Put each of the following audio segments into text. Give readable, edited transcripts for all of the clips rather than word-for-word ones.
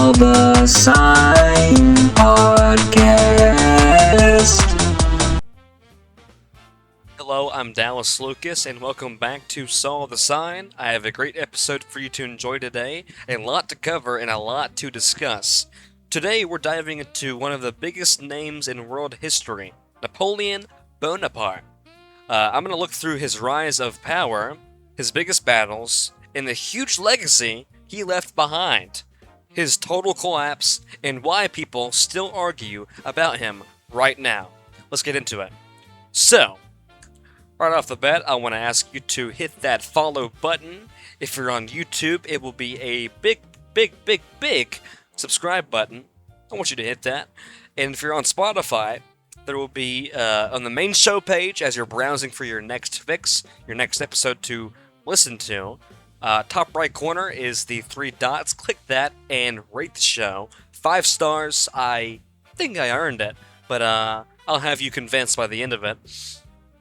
Saw the Sign Podcast. Hello, I'm Dallas Lucas, and welcome back to Saw the Sign. I have a great episode for you to enjoy today, a lot to cover and a lot to discuss. Today, we're diving into one of the biggest names in world history, Napoleon Bonaparte. I'm going to look through his rise of power, his biggest battles, and the huge legacy he left behind, his total collapse, and why people still argue about him right now. Let's get into it. So, right off the bat, I want to ask you to hit that follow button. If you're on YouTube, it will be a big subscribe button. I want you to hit that. And if you're on Spotify, there will be on the main show page as you're browsing for your next fix, your next episode to listen to. Top right corner is the 3 dots. Click that and rate the show. 5 stars. I think I earned it, but I'll have you convinced by the end of it.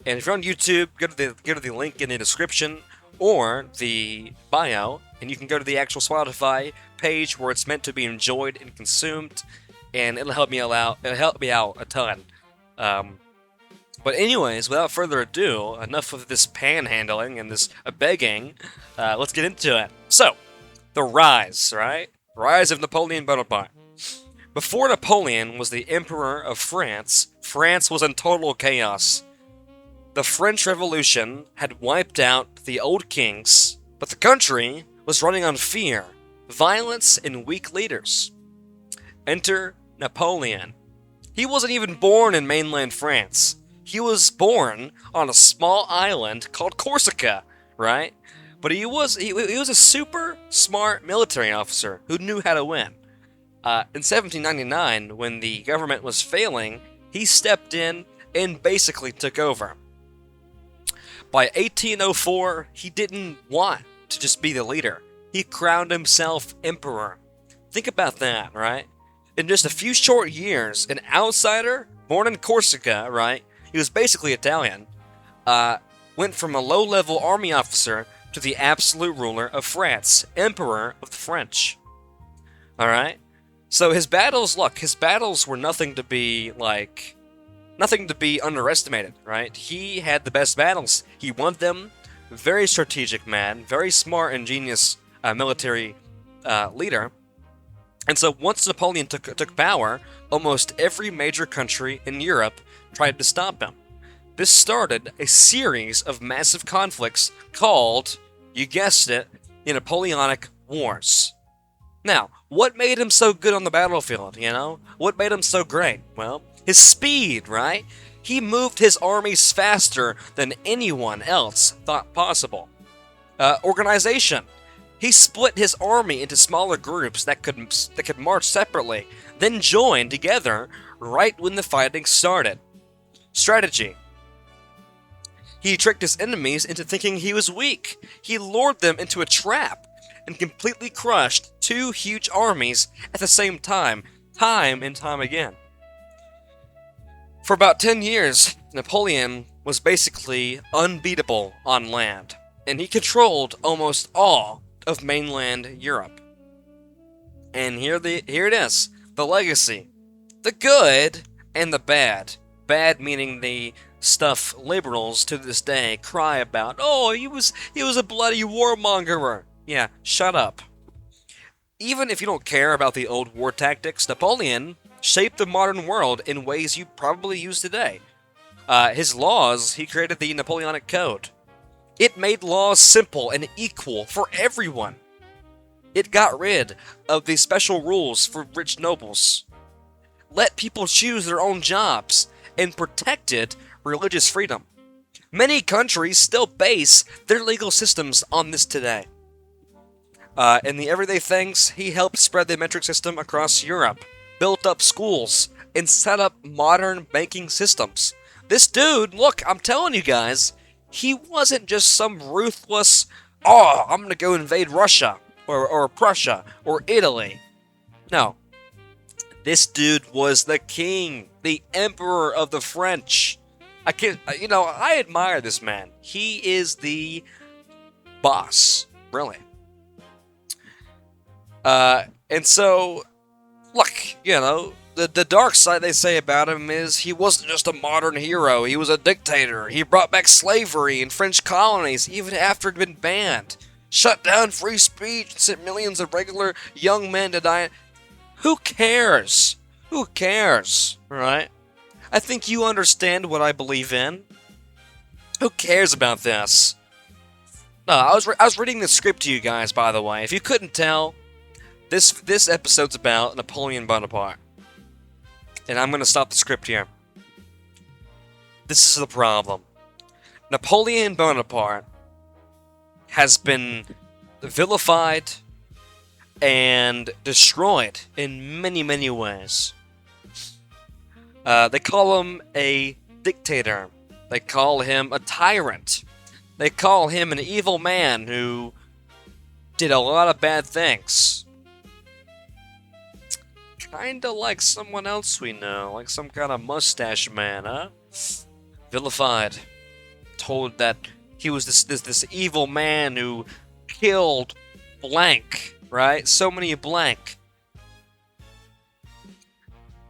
And if you're on YouTube, go to the link in the description or the bio, and you can go to the actual Spotify page where it's meant to be enjoyed and consumed, and it'll help me out. It'll help me out a ton. But anyways, without further ado, enough of this panhandling and this begging. Let's get into it. So, the rise, right? Rise of Napoleon Bonaparte. Before Napoleon was the Emperor of France, France was in total chaos. The French Revolution had wiped out the old kings, but the country was running on fear, violence, and weak leaders. Enter Napoleon. He wasn't even born in mainland France. He was born on a small island called Corsica, right? But he was a super smart military officer who knew how to win. In 1799, when the government was failing, he stepped in and basically took over. By 1804, he didn't want to just be the leader. He crowned himself emperor. Think about that, right? In just a few short years, an outsider, born in Corsica, right? He was basically Italian, went from a low-level army officer to the absolute ruler of France, Emperor of the French. Alright? So his battles were nothing to be underestimated, right? He had the best battles. He won them. Very strategic man, very smart and genius military leader. And so once Napoleon took power, almost every major country in Europe tried to stop him. This started a series of massive conflicts called, you guessed it, the Napoleonic Wars. Now, what made him so good on the battlefield, you know? What made him so great? Well, his speed, right? He moved his armies faster than anyone else thought possible. Organization. He split his army into smaller groups that could march separately, then join together right when the fighting started. Strategy. He tricked his enemies into thinking he was weak. He lured them into a trap and completely crushed 2 huge armies at the same time and time again. For about 10 years, Napoleon was basically unbeatable on land, and he controlled almost all of mainland Europe. And here it is, the legacy. The good and the bad. Bad meaning the stuff liberals to this day cry about. Oh, he was a bloody warmonger. Yeah, shut up. Even if you don't care about the old war tactics, Napoleon shaped the modern world in ways you probably use today. His laws, he created the Napoleonic Code. It made laws simple and equal for everyone. It got rid of the special rules for rich nobles. Let people choose their own jobs and protected religious freedom. Many countries still base their legal systems on this today. In the everyday things, he helped spread the metric system across Europe, built up schools, and set up modern banking systems. This dude, look, I'm telling you guys, he wasn't just some ruthless, I'm gonna go invade Russia, or Prussia, or Italy. No. This dude was the king, the emperor of the French. I admire this man. He is the boss, really. And so look, you know, the dark side they say about him is he wasn't just a modern hero, he was a dictator. He brought back slavery in French colonies even after it had been banned. Shut down free speech and sent millions of regular young men to die. Who cares? Who cares, right? I think you understand what I believe in. Who cares about this? No, I was reading the script to you guys, by the way. If you couldn't tell, this episode's about Napoleon Bonaparte. And I'm gonna stop the script here. This is the problem. Napoleon Bonaparte has been vilified and destroyed in many, many ways. They call him a dictator. They call him a tyrant. They call him an evil man who did a lot of bad things. Kinda like someone else we know, like some kind of mustache man, huh? Vilified. Told that he was this evil man who killed blank, right? So many blank.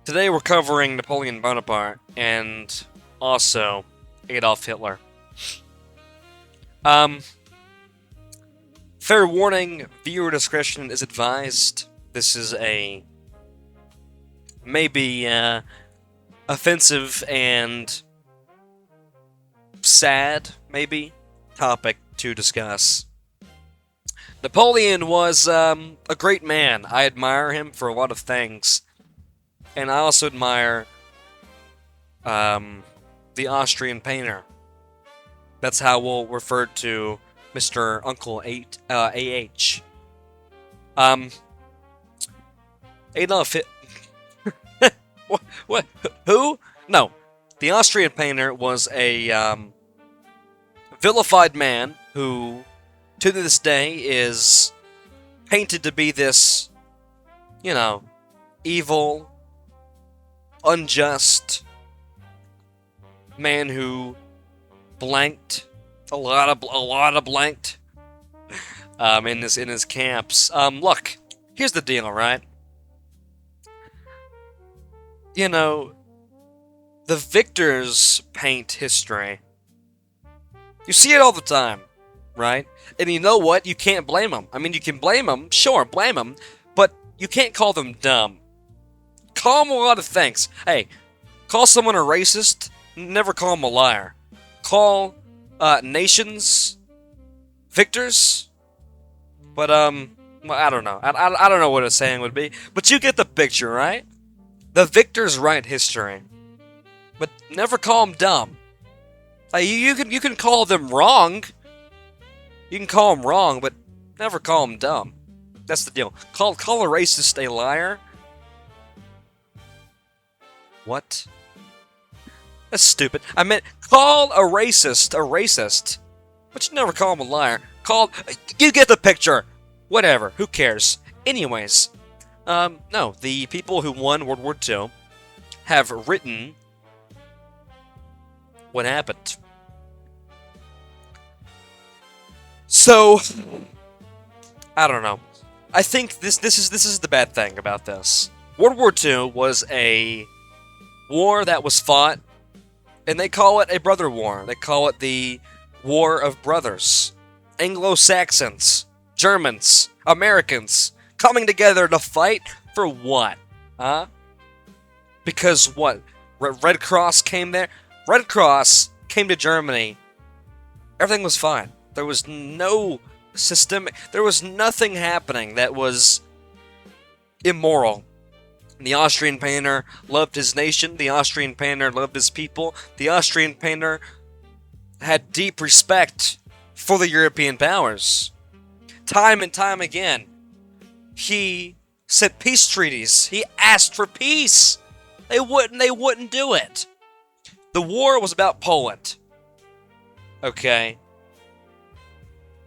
Today we're covering Napoleon Bonaparte and also Adolf Hitler. Fair warning, viewer discretion is advised. This is a maybe offensive and sad, maybe, topic to discuss. Napoleon was a great man. I admire him for a lot of things. And I also admire the Austrian Painter. That's how we'll refer to Mr. Uncle A.H. Adolf Hitler. What? Who? No. The Austrian Painter was a vilified man who, to this day, is painted to be this, you know, evil, unjust man who blanked a lot of blanked in his camps. Look, here's the deal, right? You know, the victors paint history. You see it all the time, right? And you know what? You can't blame them. I mean, you can blame them, sure, blame them, but you can't call them dumb. Call them a lot of things. Hey, call someone a racist, never call them a liar. Call nations victors, but well, I don't know. I don't know what a saying would be, but you get the picture, right? The victors write history, but never call them dumb. You can call them wrong. You can call them wrong, but never call them dumb. That's the deal. Call a racist a liar. What? That's stupid. I meant call a racist, but you never call him a liar. You get the picture. Whatever. Who cares? Anyways, no. The people who won World War II have written what happened. So, I don't know. I think this is the bad thing about this. World War II was a war that was fought, and they call it a brother war. They call it the War of Brothers. Anglo-Saxons, Germans, Americans, coming together to fight for what? Huh? Because what? Red Cross came there? Red Cross came to Germany. Everything was fine. There was no there was nothing happening that was immoral. The Austrian Painter loved his nation. The Austrian Painter loved his people. The Austrian Painter had deep respect for the European powers. Time and time again, he sent peace treaties. He asked for peace. They wouldn't do it. The war was about Poland. Okay.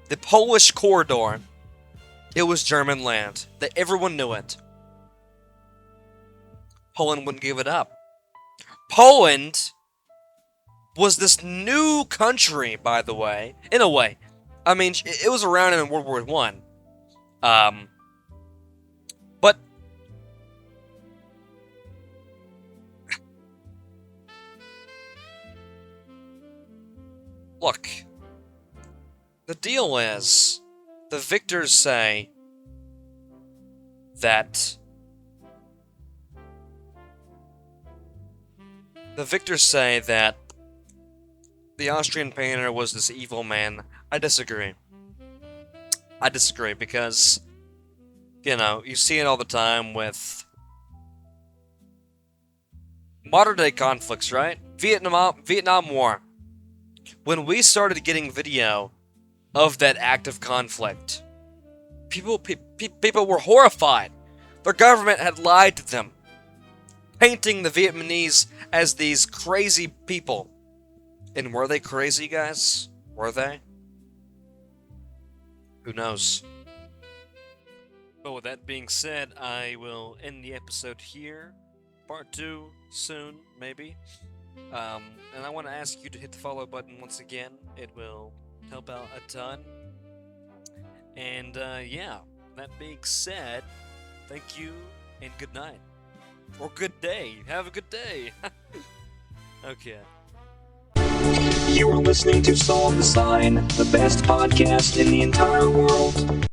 The Polish corridor. It was German land. Everyone knew it. Poland wouldn't give it up. Poland was this new country, by the way. In a way. I mean, it was around in World War I. But Look, the deal is, the victors say that the Austrian painter was this evil man. I disagree. Because, you know, you see it all the time with modern day conflicts, right? Vietnam War. When we started getting video of that active conflict, people were horrified. Their government had lied to them, painting the Vietnamese as these crazy people. And were they crazy, guys? Were they? Who knows? But with that being said, I will end the episode here. Part 2 soon, maybe. And I want to ask you to hit the follow button once again. It will help out a ton. And yeah, that being said, thank you and good night. Or good day. Have a good day. Okay. You are listening to Solve the Sign, the best podcast in the entire world.